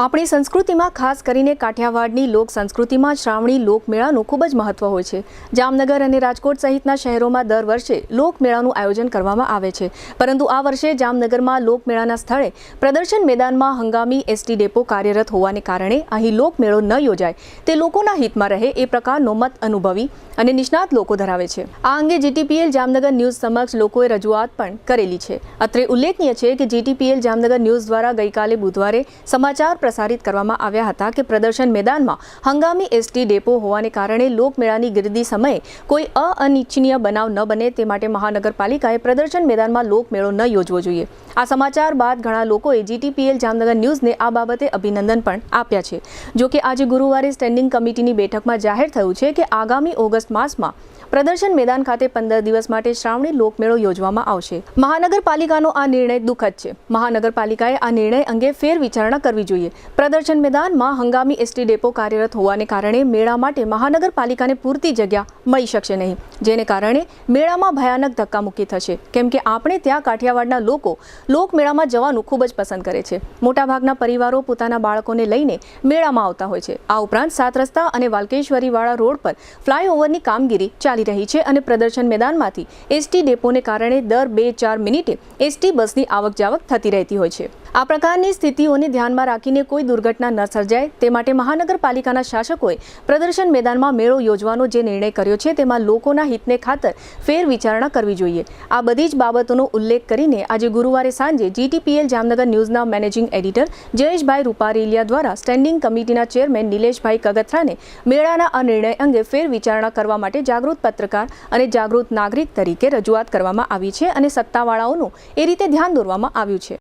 આપણી સંસ્કૃતિમાં ખાસ કરીને કાઠિયાવાડની લોક સંસ્કૃતિમાં શ્રાવણી લોકમેળાનું ખૂબ જ મહત્વ હોય છે। જામનગર અને રાજકોટ સહિતના શહેરોમાં દર વર્ષે લોકમેળાનું આયોજન કરવામાં આવે છે, પરંતુ આ વર્ષે જામનગરમાં લોકમેળાના સ્થળે પ્રદર્શન મેદાનમાં હંગામી એસટી ડેપો કાર્યરત હોવાને કારણે અહીં લોકમેળો ન યોજાય તે લોકોના હિતમાં રહે એ પ્રકારનો મત અનુભવી અને નિષ્ણાત લોકો ધરાવે છે। આ અંગે જીટીપીએલ જામનગર ન્યૂઝ સમક્ષ લોકોએ રજૂઆત પણ કરેલી છે। અત્રે ઉલ્લેખનીય છે કે જીટીપીએલ જામનગર ન્યૂઝ દ્વારા ગઈકાલે બુધવારે સમાચાર પ્રસારિત કરવામાં આવ્યા હતા કે પ્રદર્શન મેદાનમાં હંગામી એસટી ડેપો હોવાને કારણે લોકમેળાની ગીર્દી સમયે કોઈ અનિચ્છનીય બનાવ ન બને તે માટે મહાનગરપાલિકાએ પ્રદર્શન મેદાનમાં લોકમેળો ન યોજવો જોઈએ। આ સમાચાર બાદ ઘણા લોકોએ જીટીપીએલ જામનગર ન્યૂઝને આ બાબતે અભિનંદન પણ આપ્યા છે। જો કે આજે ગુરુવારે સ્ટેન્ડિંગ કમિટીની બેઠકમાં જાહેર થયું છે કે આગામી ઓગસ્ટ માસમાં પ્રદર્શન મેદાન ખાતે 15 દિવસ માટે શ્રાવણી લોકમેળો યોજવામાં આવશે। મહાનગરપાલિકાનો આ નિર્ણય દુઃખદ છે। મહાનગરપાલિકાએ આ નિર્ણય અંગે ફેરવિચારણા કરવી જોઈએ। પ્રદર્શન મેદાનમાં હંગામી એસટી ડેપો કાર્યરત હોવાને કારણે મેળા માટે મહાનગરપાલિકાને પૂરતી જગ્યા મળી શકશે નહીં, જેને કારણે મેળામાં ભયાનક ધક્કામુક્કી થશે, કેમ કે આપણે ત્યાં કાઠિયાવાડના લોકો લોકમેળામાં જવાનું ખૂબ જ પસંદ કરે છે। મોટાભાગના પરિવારો પોતાના બાળકોને લઈને મેળામાં આવતા હોય છે। આ ઉપરાંત 7 રસ્તા અને વાલકેશ્વરીવાળા રોડ પર ફ્લાયઓવરની કામગીરી ચાલી રહી છે અને પ્રદર્શન મેદાનમાંથી એસટી ડેપોને કારણે દર 2-4 મિનિટે એસટી બસની આવક જાવક થતી રહેતી હોય છે। આ પ્રકારની સ્થિતિઓને ધ્યાનમાં રાખીને કોઈ દુર્ઘટના ન સર્જાય તે માટે મહાનગરપાલિકાના શાસકોએ પ્રદર્શન મેદાનમાં મેળો યોજવાનો જે નિર્ણય કર્યો છે તેમાં લોકોના હિતને ખાતર ફેરવિચારણા કરવી જોઈએ। આ બધી જ બાબતોનો ઉલ્લેખ કરીને આજે ગુરુવારે સાંજે જીટીપીએલ જામનગર ન્યૂઝના મેનેજિંગ એડિટર જયેશભાઈ રૂપારેલિયા દ્વારા સ્ટેન્ડિંગ કમિટીના ચેરમેન નિલેશભાઈ કગથરાને મેળાના આ નિર્ણય અંગે ફેરવિચારણા કરવા માટે જાગૃત પત્રકાર અને જાગૃત નાગરિક તરીકે રજૂઆત કરવામાં આવી છે અને સત્તાવાળાઓનું એ રીતે ધ્યાન દોરવામાં આવ્યું છે।